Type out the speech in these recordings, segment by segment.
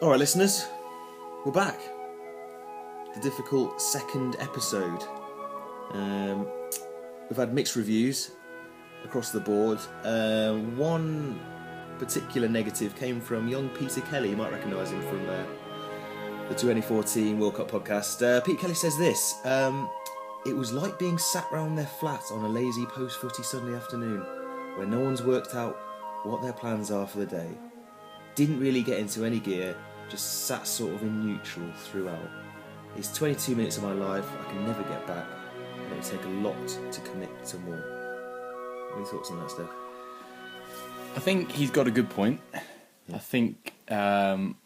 Alright listeners, we're back. The difficult second episode. We've had mixed reviews across the board. One particular negative came from young Peter Kelly. You might recognise him from the 2014 World Cup podcast. Pete Kelly says this: it was like being sat round their flat on a lazy post-footy Sunday afternoon where no one's worked out what their plans are for the day. Didn't really get into any gear, just sat sort of in neutral throughout. It's 22 minutes of my life I can never get back, and it would take a lot to commit to more. What are your thoughts on that, Stef? I think he's got a good point. Yeah. I think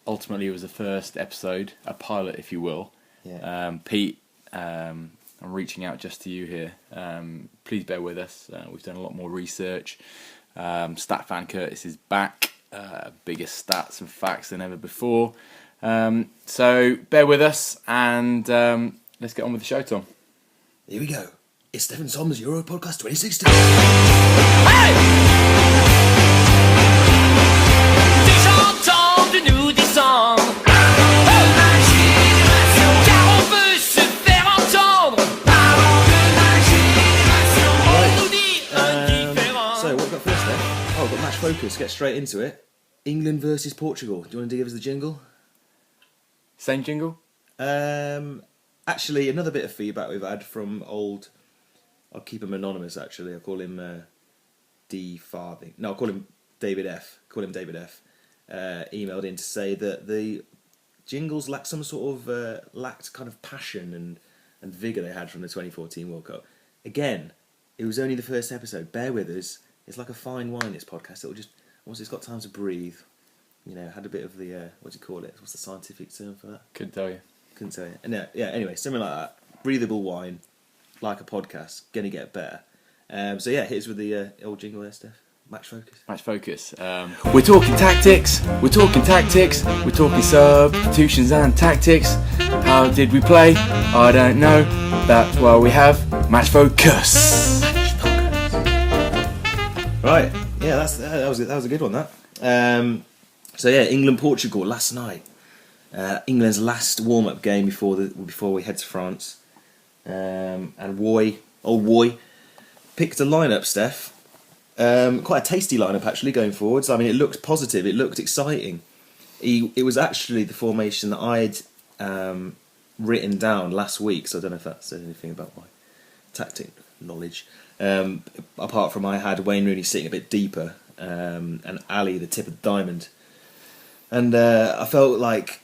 ultimately it was the first episode, a pilot if you will. Yeah. Pete, I'm reaching out just to you here. Please bear with us. We've done a lot more research. Stat fan Curtis is back. Biggest stats and facts than ever before. So bear with us and let's get on with the show, Tom. Here we go. It's Stephen Tom's Euro Podcast 2016. Hey! J'entends de nous des sons. Car on veut se faire entendre. On nous dit indifférent. So, what have we got first then? Oh, we've got match focus. Get straight into it. England versus Portugal. Do you want to give us the jingle? Same jingle? Actually, another bit of feedback we've had from old... I'll keep him anonymous, actually. I'll call him D. Farthing. No, I'll call him David F. Emailed in to say that the jingles lacked some sort of... lacked kind of passion and vigour they had from the 2014 World Cup. Again, it was only the first episode. Bear with us. It's like a fine wine, this podcast. It'll just... Once it's got time to breathe, you know, had a bit of the... what do you call it? What's the scientific term for that? Couldn't tell you. Couldn't tell you. Anyway, something like that. Breathable wine. Like a podcast, gonna get better. So yeah, here's with the old jingle there, Steph. Match focus. Match focus. We're talking tactics. We're talking substitutions and tactics. How did we play? I don't know. That's why we have match focus. Match focus. Right. Yeah, that was a good one. That. So yeah, England-Portugal last night. England's last warm-up game before we head to France. And old Woy, picked a lineup, Steph. Quite a tasty lineup actually going forwards. I mean, it looked positive. It looked exciting. It was actually the formation that I'd written down last week. So I don't know if that says anything about my tactic knowledge. Apart from I had Wayne Rooney sitting a bit deeper and Ali the tip of the diamond. And I felt like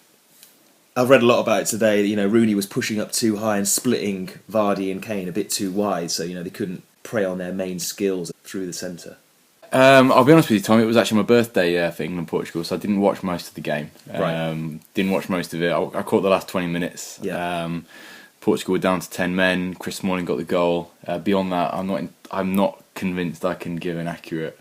I've read a lot about it today. You know, Rooney was pushing up too high and splitting Vardy and Keane a bit too wide, so you know they couldn't prey on their main skills through the centre. I'll be honest with you, Tom. It was actually my birthday for England Portugal, so I didn't watch most of the game. Right. Didn't watch most of it. I caught the last 20 minutes. Yeah. Portugal were down to 10 men. Chris Smalling got the goal. Beyond that, I'm not convinced I can give an accurate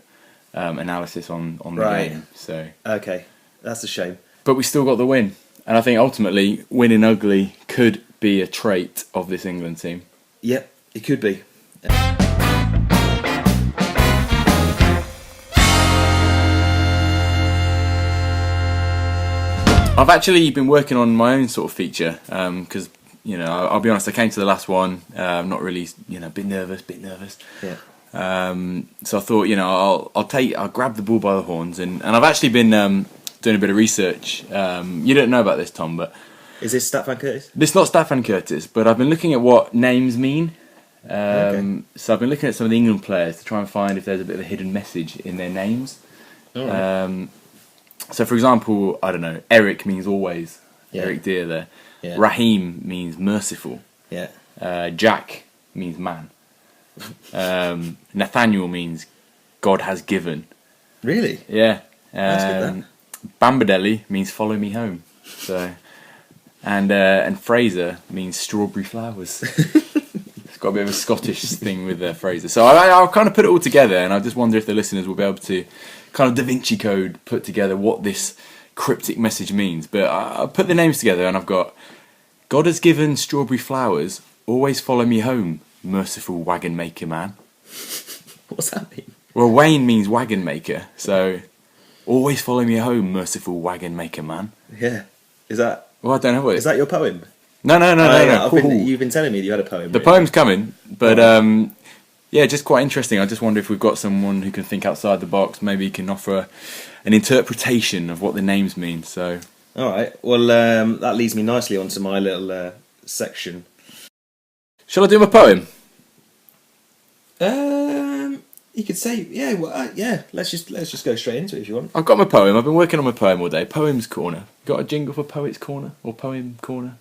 analysis on the game. So okay, that's a shame. But we still got the win. And I think ultimately, winning ugly could be a trait of this England team. Yep, it could be. I've actually been working on my own sort of feature because, you know, I'll be honest, I came to the last one, not really, you know, a bit nervous. Yeah. So I thought, you know, I'll grab the bull by the horns, and I've actually been doing a bit of research. You don't know about this, Tom, but Is this Stefan Curtis? This is not Stefan Curtis, but I've been looking at what names mean. Okay. So I've been looking at some of the England players to try and find if there's a bit of a hidden message in their names. All right. So for example, I don't know, Eric means always. Yeah. Eric Deer there. Yeah. Raheem means merciful. Yeah. Jack means man. Nathaniel means God has given. Really? Yeah. That's good, that. Bambadelli means follow me home. So, and Fraser means strawberry flowers. It's got a bit of a Scottish thing with Fraser. So I'll kind of put it all together, and I just wonder if the listeners will be able to kind of Da Vinci Code put together what this cryptic message means. But I'll put the names together, and I've got God has given strawberry flowers. Always follow me home, merciful wagon maker man. What's that mean? Well, Wayne means wagon maker, so Always follow me home, merciful wagon maker man. Yeah. Is that Well, I don't know what it is that your poem? No. Yeah, Ooh. you've been telling me you had a poem. The poem's coming, but yeah, just quite interesting. I just wonder if we've got someone who can think outside the box. Maybe can offer an interpretation of what the names mean. So, all right. Well, that leads me nicely onto my little section. shall I do my poem? You could say, yeah, well, yeah. Let's just go straight into it if you want. I've got my poem. I've been working on my poem all day. Poems Corner. Got a jingle for Poets Corner or Poem Corner?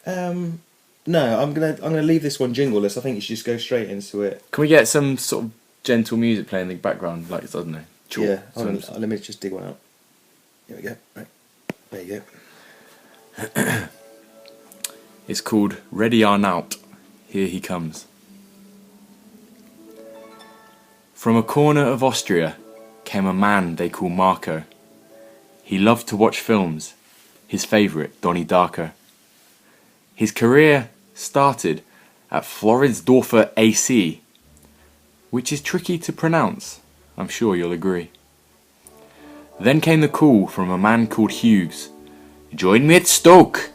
No, I'm gonna leave this one jingleless. I think you should just go straight into it. Can we get some sort of gentle music playing in the background, like I don't know? Yeah. Let me just dig one out. Here we go. Right. There you go. It's called Ready or Not. Here he comes. From a corner of Austria came a man they call Marco. He loved to watch films, his favourite Donnie Darko. His career started at Floridsdorfer AC, which is tricky to pronounce, I'm sure you'll agree. Then came the call from a man called Hughes. Join me at Stoke,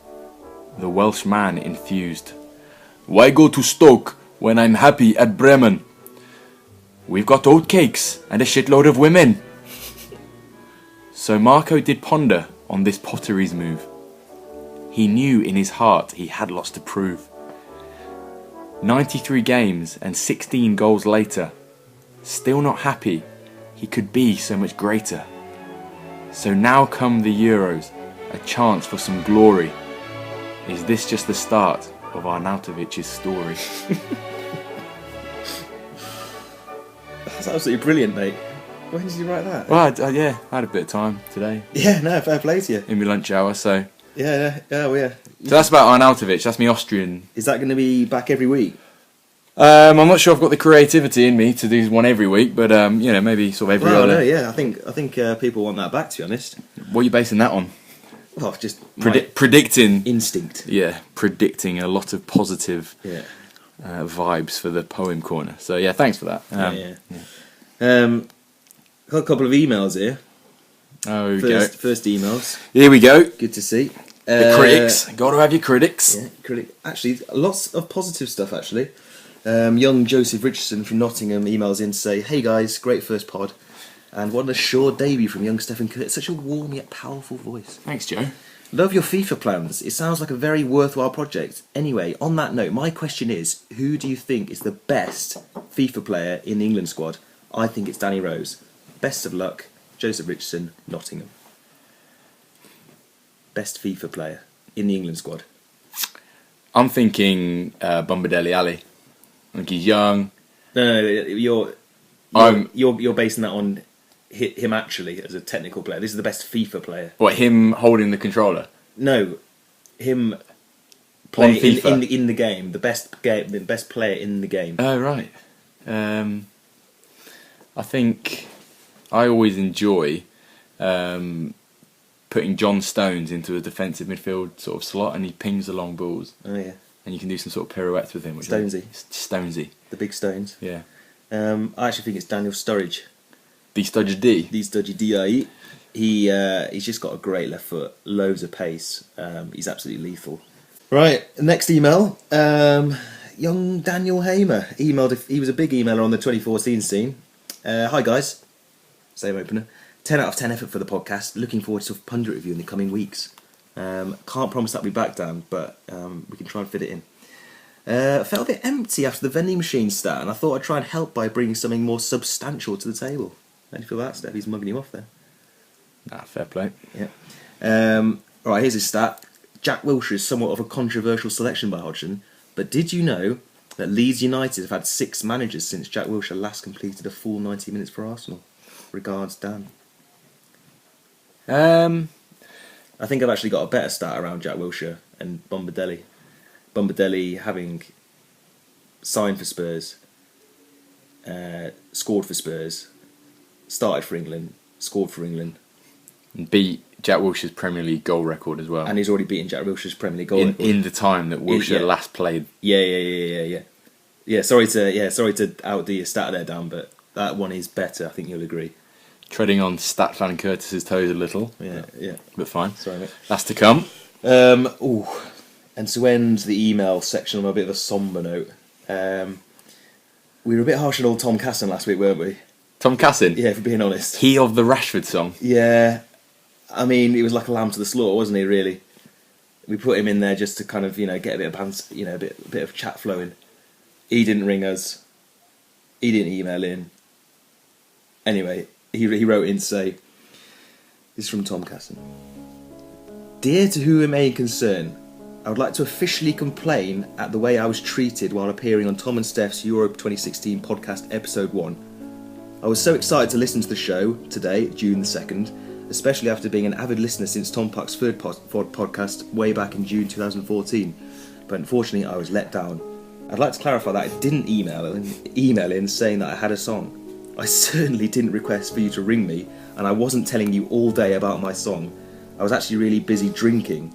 the Welsh man enthused. Why go to Stoke when I'm happy at Bremen? We've got oatcakes and a shitload of women. So Marco did ponder on this Potteries move. He knew in his heart he had lots to prove. 93 games and 16 goals later, still not happy, he could be so much greater. So now come the Euros, a chance for some glory. Is this just the start of Arnautovic's story? That's absolutely brilliant, mate. When did you write that? Well, yeah, I had a bit of time today Yeah, no, fair play to you. in my lunch hour, so... Yeah, well, yeah. So that's about Arnautovic, that's my Austrian. Is that going to be back every week? I'm not sure I've got the creativity in me to do one every week, but you know, maybe sort of every Well, other. no, yeah, I think people want that back. To be honest, What are you basing that on? well, just my Predicting. instinct. Yeah, predicting a lot of positive Yeah, vibes for the poem corner. So yeah, thanks for that. Got a couple of emails here. Oh, we First emails. Here we go. Good to see. The critics. Got to have your critics. Yeah, actually, lots of positive stuff. Actually, young Joseph Richardson from Nottingham emails in to say, "Hey guys, great first pod, and what an assured debut from young Stefan Kurt. Such a warm yet powerful voice. Thanks, Joe. Love your FIFA plans. It sounds like a very worthwhile project. Anyway, on that note, my question is, who do you think is the best FIFA player in the England squad? I think it's Danny Rose. Best of luck, Joseph Richardson, Nottingham. Best FIFA player in the England squad. I'm thinking Bombadeli Ali. I think he's young. No, you're basing that on him actually as a technical player. This is the best FIFA player. What, him holding the controller? No, him playing FIFA? in the game. The best player in the game. Oh, right. I think I always enjoy putting John Stones into a defensive midfield sort of slot, and he pings the long balls. Oh yeah, and you can do some sort of pirouettes with him. Which Stonesy. The big Stones. Yeah. I actually think it's Daniel Sturridge. The Sturridge D. The Sturridge D. He's just got a great left foot, loads of pace. He's absolutely lethal. Right, next email. Young Daniel Hamer emailed. He was a big emailer on the 2014 scene. Hi guys. Same opener. 10 out of 10 effort for the podcast. Looking forward to a pundit review in the coming weeks. Can't promise that'll be back, Dan, but we can try and fit it in. Felt a bit empty after the vending machine start, and I thought I'd try and help by bringing something more substantial to the table. How do you feel about that, Stef? He's mugging you off there. Fair play. Yeah. Alright, here's his stat. Jack Wilshere is somewhat of a controversial selection by Hodgson, but did you know that Leeds United have had 6 managers since Jack Wilshere last completed a full 90 minutes for Arsenal? Regards, Dan. I think I've actually got a better stat around Jack Wilshere and Bombadeli. Bombadeli having signed for Spurs, scored for Spurs, started for England, scored for England. And beat Jack Wilshere's Premier League goal record as well. And he's already beaten Jack Wilshere's Premier League goal record. In the time that Wilshere last played. Yeah. Yeah, sorry to outdo your stat there, Dan, but that one is better, I think you'll agree. treading on Statvan Curtis's toes a little. Yeah. But fine. Sorry, mate. That's to come. And to end the email section on a bit of a sombre note, we were a bit harsh on old Tom Casson last week, weren't we? Tom Casson? Yeah, for being honest. He of the Rashford song. Yeah. I mean, he was like a lamb to the slaughter, wasn't he, really? We put him in there just to kind of, get a bit of a bit of chat flowing. He didn't ring us. He didn't email in. Anyway, he wrote in to say, this is from Tom Casson. Dear to whom it may concern, I would like to officially complain at the way I was treated while appearing on Tom and Stef's Euro 2016 podcast episode 1. I was so excited to listen to the show today, June the 2nd, especially after being an avid listener since Tom Puck's third podcast way back in June 2014, but unfortunately I was let down. I'd like to clarify that I didn't email in saying that I had a song. I certainly didn't request for you to ring me, and I wasn't telling you all day about my song. I was actually really busy drinking.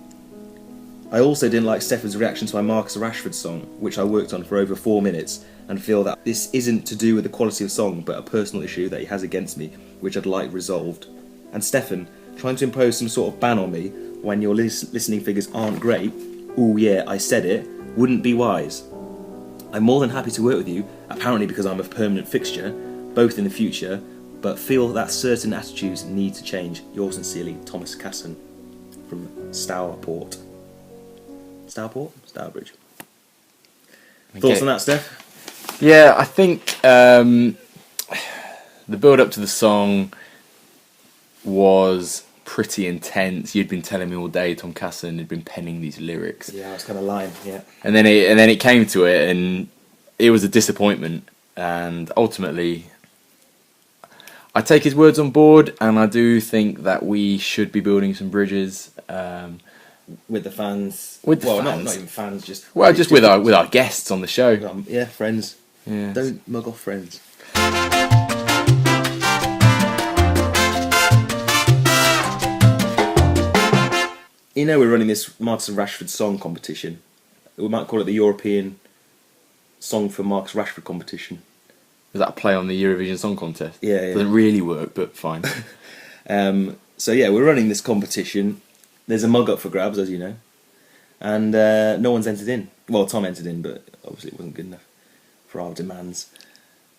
I also didn't like Stefan's reaction to my Marcus Rashford song, which I worked on for over 4 minutes, and feel that this isn't to do with the quality of song, but a personal issue that he has against me, which I'd like resolved. And Stefan, trying to impose some sort of ban on me when your listening figures aren't great, ooh yeah, I said it, wouldn't be wise. I'm more than happy to work with you, apparently because I'm a permanent fixture, both in the future, but feel that certain attitudes need to change. Yours sincerely, Thomas Casson, from Stourport. Stourbridge. Thoughts on that, Steph? Yeah, I think the build-up to the song was pretty intense. You'd been telling me all day Tom Casson had been penning these lyrics. Yeah, I was kind of lying. Yeah. And then it came to it, and it was a disappointment. And ultimately, I take his words on board, and I do think that we should be building some bridges with the fans. With the fans. not even fans. Just with our guests on the show. Yeah, friends. Yeah. Don't mug off friends. We're running this Marcus Rashford song competition. We might call it the European Song for Marcus Rashford competition. Is that a play on the Eurovision Song Contest? Yeah. Doesn't really work, but fine. We're running this competition. There's a mug up for grabs, as you know. And no one's entered in. Well, Tom entered in, but obviously it wasn't good enough for our demands.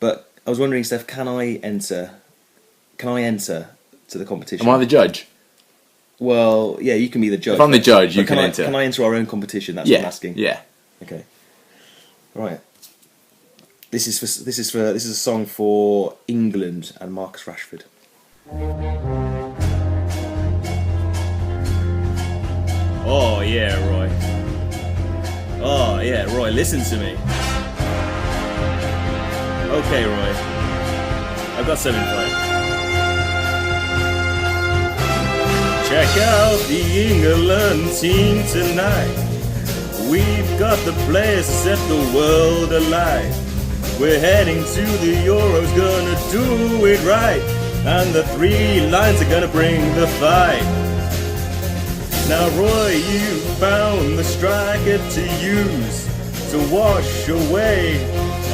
But I was wondering, Steph, can I enter to the competition? Am I the judge? Well, yeah, you can be the judge. If I'm the judge, you can enter. Can I enter our own competition? That's what I'm asking. Yeah. Okay. Right. This is a song for England and Marcus Rashford. Oh yeah, Roy. Oh yeah, Roy, listen to me. Okay, Roy. I've got something for you. Check out the England team tonight. We've got the players to set the world alight. We're heading to the Euros, gonna do it right. And the 3 lines are gonna bring the fight. Now Roy, you found the striker to use to wash away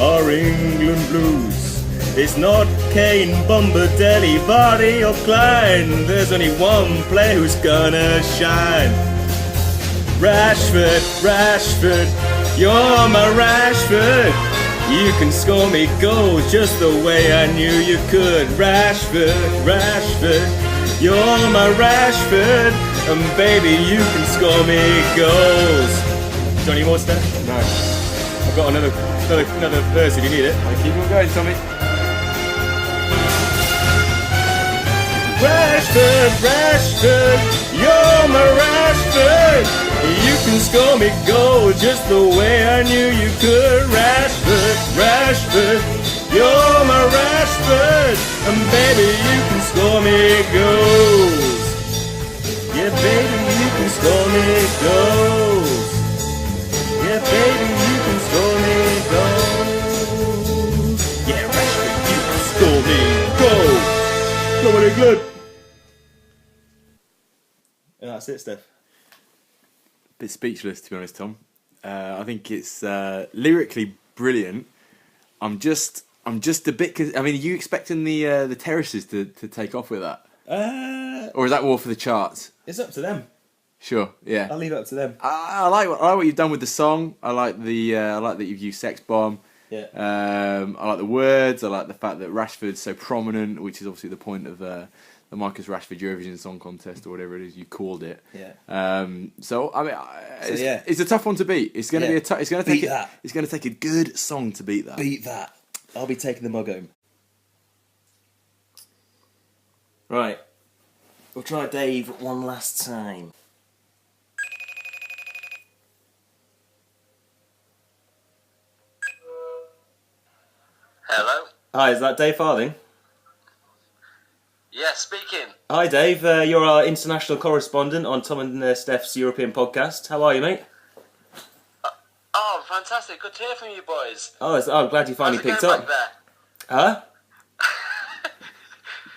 our England blues. It's not Keane, Bombardelli, Vardy or Klein. There's only one player who's gonna shine. Rashford, you're my Rashford. You can score me goals just the way I knew you could. Rashford, you're my Rashford. And baby, you can score me goals. Do you want any more, Steph? No. I've got another verse if you need it. Keep on going, Tommy. Rashford, you're my Rashford. You can score me goals just the way I knew you could. Rashford, you're my Rashford. And baby, you can score me goals. Yeah, baby, you can score me goals. Yeah, baby, you can score me goals. Yeah, Rashford, you can score me goals. Come on, England. And that's it, Steph. Bit speechless, to be honest, Tom. I think it's lyrically brilliant. I'm just I'm just a bit. Are you expecting the terraces to take off with that, or is that more for the charts? It's up to them. Sure, yeah. I'll leave it up to them. I like what you've done with the song. I like that you've used Sex Bomb. Yeah. I like the words. I like the fact that Rashford's so prominent, which is obviously the point of the Marcus Rashford Eurovision Song Contest or whatever it is you called it. Yeah. It's a tough one to beat. It's going to be it's going to take that. It's going to take a good song to beat that. Beat that. I'll be taking the mug home. Right. We'll try Dave one last time. Hello? Hi, is that Dave Farthing? Yeah, speaking. Hi, Dave. You're our international correspondent on Tom and Stef's European podcast. How are you, mate? Oh, fantastic. Good to hear from you boys. I'm glad you finally How's it picked going up. back there? Huh?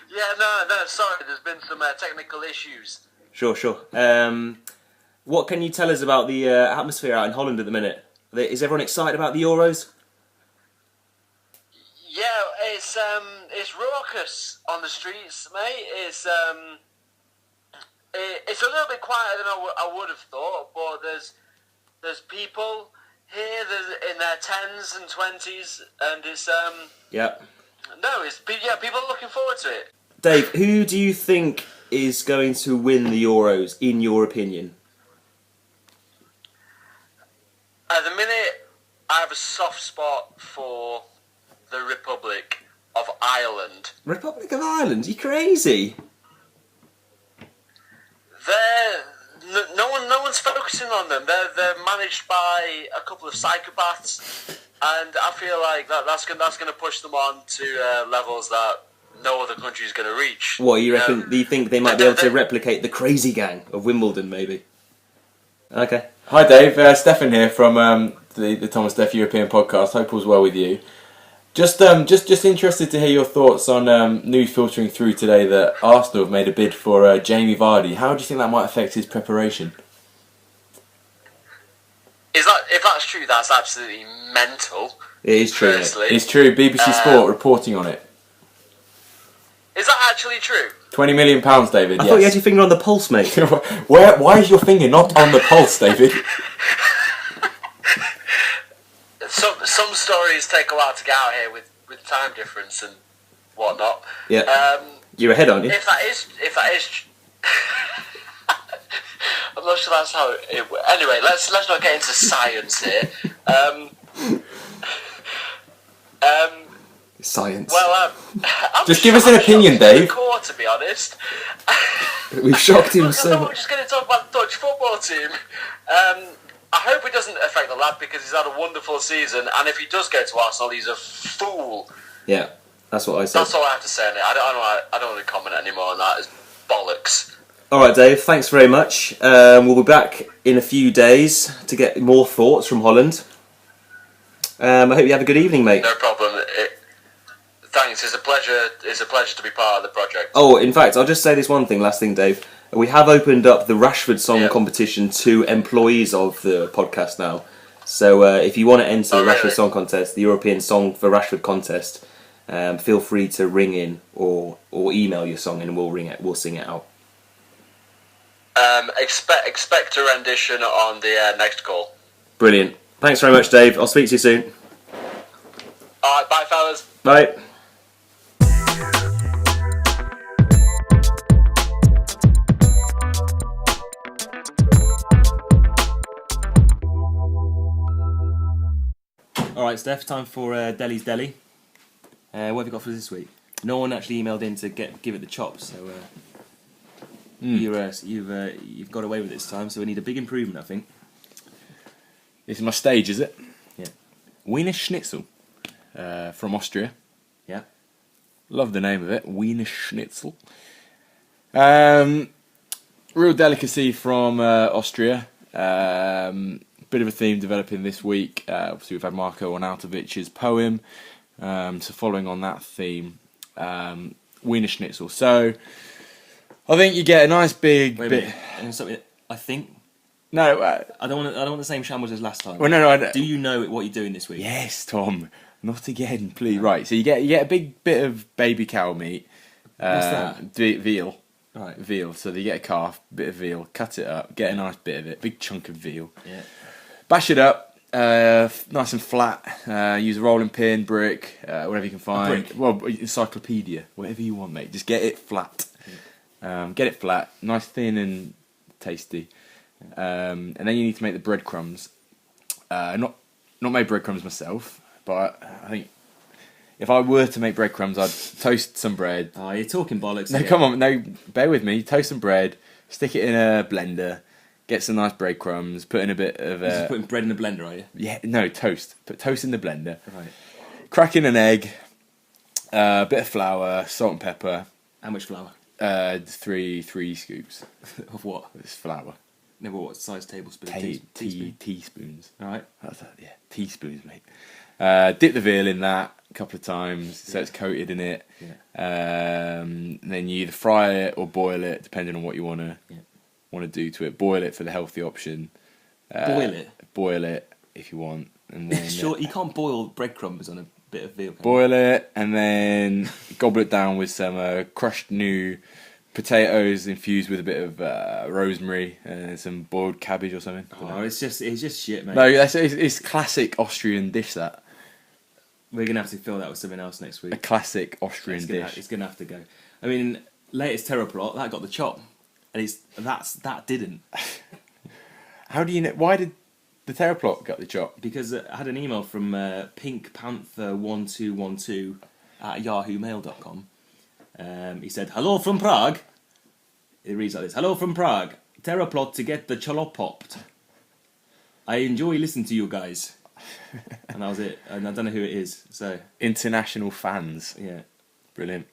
Yeah, no, sorry. There's been some technical issues. Sure. What can you tell us about the atmosphere out in Holland at the minute? Is everyone excited about the Euros? Yeah, it's raucous on the streets, mate. It's a little bit quieter than I would have thought, but there's people here in their 10s and 20s, and it's Yeah. people are looking forward to it. Dave, who do you think is going to win the Euros, in your opinion? At the minute, I have a soft spot for the Republic of Ireland. Republic of Ireland? You crazy? No one's focusing on them. They're managed by a couple of psychopaths, and I feel like that's going to push them on to levels that no other country is going to reach. What, you reckon? Do you think they might be able to replicate the crazy gang of Wimbledon, maybe? Okay. Hi, Dave. Stefan here from the Tom and Stef European podcast. Hope all's well with you. Just interested to hear your thoughts on news filtering through today that Arsenal have made a bid for Jamie Vardy. How do you think that might affect his preparation? If that's true, that's absolutely mental. It is true. Firstly. It's true. BBC Sport reporting on it. Is that actually true? £20 million, David. I thought you had your finger on the pulse, mate. Why is your finger not on the pulse, David? Some stories take a while to get out here with time difference and whatnot. Yeah. You're ahead, aren't you? If that is, I'm not sure that's how it. Anyway, let's not get into science here. Science. Well, Just give us an opinion, Dave. Core, to be honest. We've shocked him Look, so we're much. just going to talk about the Dutch football team. I hope it doesn't affect the lad because he's had a wonderful season, and if he does go to Arsenal, he's a fool. Yeah, that's what I said. That's all I have to say on it. I don't want to comment anymore on that. It's bollocks. All right, Dave. Thanks very much. We'll be back in a few days to get more thoughts from Holland. I hope you have a good evening, mate. No problem. Thanks. It's a pleasure. It's a pleasure to be part of the project. Oh, in fact, I'll just say this last thing, Dave. We have opened up the Rashford song competition to employees of the podcast now. So if you want to enter the Rashford Song Contest, the European Song for Rashford contest, feel free to ring in or email your song in, and we'll sing it out. Expect a rendition on the next call. Brilliant. Thanks very much, Dave. I'll speak to you soon. All right, bye, fellas. Bye. Alright, Steph, time for Deli's Deli. What have you got for us this week? No one actually emailed in to give it the chops, so you've got away with it this time, so we need a big improvement, I think. This is my stage, is it? Yeah. Wienerschnitzel from Austria. Yeah. Love the name of it, Wienerschnitzel. Real delicacy from Austria. Bit of a theme developing this week. Obviously, we've had Marko Arnautovic's poem. So following on that theme, Wienerschnitzel. So I think you get a nice big bit. I think. No, I don't want the same shambles as last time. Well, no. Do you know what you're doing this week? Yes, Tom. Not again, please. Right, so you get a big bit of baby cow meat. What's that? Veal. Right. Veal. So you get a calf, bit of veal, cut it up, get a nice bit of it, big chunk of veal. Yeah. Bash it up, nice and flat. Use a rolling pin, brick, whatever you can find. brick? Well, encyclopedia, whatever you want, mate. Just get it flat. Get it flat, nice, thin and tasty. And then you need to make the breadcrumbs. Not made breadcrumbs myself, but I think if I were to make breadcrumbs, I'd toast some bread. Oh, you're talking bollocks. No, again. come on, no, bear with me. Toast some bread, stick it in a blender, get some nice breadcrumbs, put in a bit of... You're just putting bread in a blender, are you? Yeah, no, toast. Put toast in the blender. Right. Crack in an egg, a bit of flour, salt and pepper. How much flour? 3 scoops. Of what? It's flour. No, but what size tablespoon? Teaspoons. Right. Yeah, teaspoons, mate. Dip the veal in that a couple of times so it's coated in it. Yeah. Then you either fry it or boil it, depending on what you want to do to it. Boil it for the healthy option. Boil it? Boil it if you want. And then Sure, you can't boil breadcrumbs on a bit of veal. Can you? boil it and then gobble it down with some crushed new potatoes infused with a bit of rosemary and some boiled cabbage or something. Oh, it's just shit, mate. No, it's classic Austrian dish, that. We're gonna have to fill that with something else next A week. classic Austrian dish. It's gonna have to go. I mean, latest terror plot that got the chop, and that didn't, How do you know? Why did the terror plot get the chop? because I had an email from Pink Panther 1212 at yahoomail.com. He said, "Hello from Prague." It reads like this: "Hello from Prague. Terror plot to get the cholop popped. I enjoy listening to you guys." And that was it. And I don't know who it is. So International fans. yeah, Brilliant.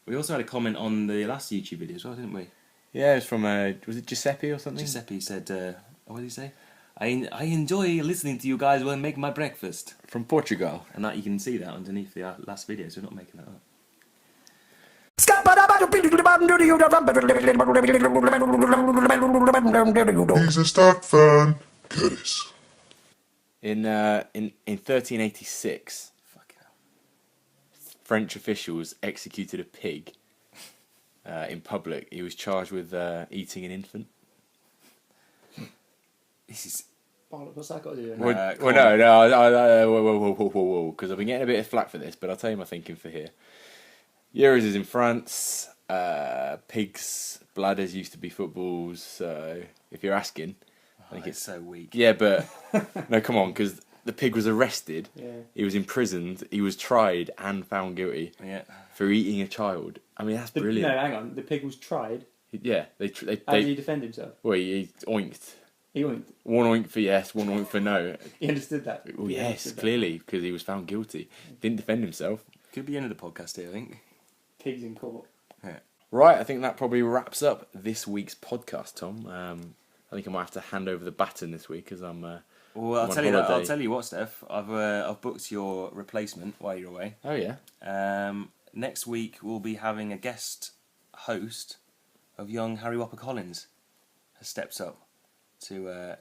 we also had a comment on the last YouTube video as well, didn't we? Yeah, it's from, was it Giuseppe or something? Giuseppe said, what did he say? I enjoy listening to you guys when I make my breakfast. From Portugal. And that you can see that underneath the last video, so we're not making that up. He's a stock fan. Curtis. In 1386, Fucking hell. French officials executed a pig in public. He was charged with eating an infant. This is... What's that got to do with it? Well, come no, whoa, because I've been getting a bit of flack for this, but I'll tell you my thinking for here. Euros is in France. Pigs' bladders used to be footballs, so if you're asking, I think it's so weak. Yeah, but no, come on, because the pig was arrested, Yeah. he was imprisoned, he was tried and found guilty Yeah. for eating a child. I mean, that's brilliant. No, hang on. The pig was tried. Yeah, they How did he defend himself? well, he oinked. He went. One oink for yes, one oink for no. He understood that. Well, He yes, understood that. clearly, because he was found guilty. Didn't defend himself. Could be the end of the podcast here, I think. Pigs in court. Yeah. Right, I think that probably wraps up this week's podcast, Tom. I think I might have to hand over the baton this week because I'm. Well, I'm I'll on tell you that. I'll holiday. tell you what, Steph. I've booked your replacement while you're away. Oh yeah. Next week we'll be having a guest host of young Harry Whopper Collins has stepped up to.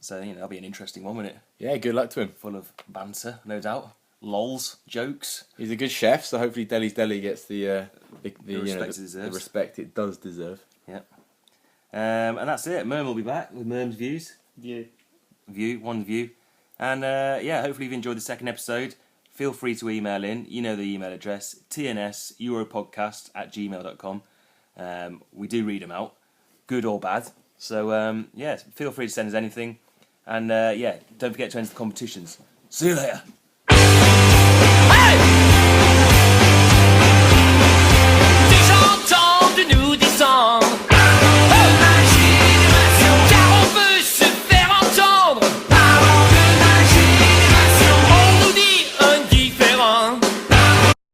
So that'll be an interesting one, won't it? Yeah, good luck to him. Full of banter, no doubt. Lols, jokes. He's a good chef, so hopefully Deli's Deli gets the respect it deserves. the respect it does deserve. Yeah. And that's it. Merm will be back with Merm's views. One view. And hopefully you've enjoyed the second episode. Feel free to email in. You know the email address, tnseuropodcast@gmail.com. We do read them out, good or bad. So, feel free to send us anything. And, don't forget to enter the competitions. See you later.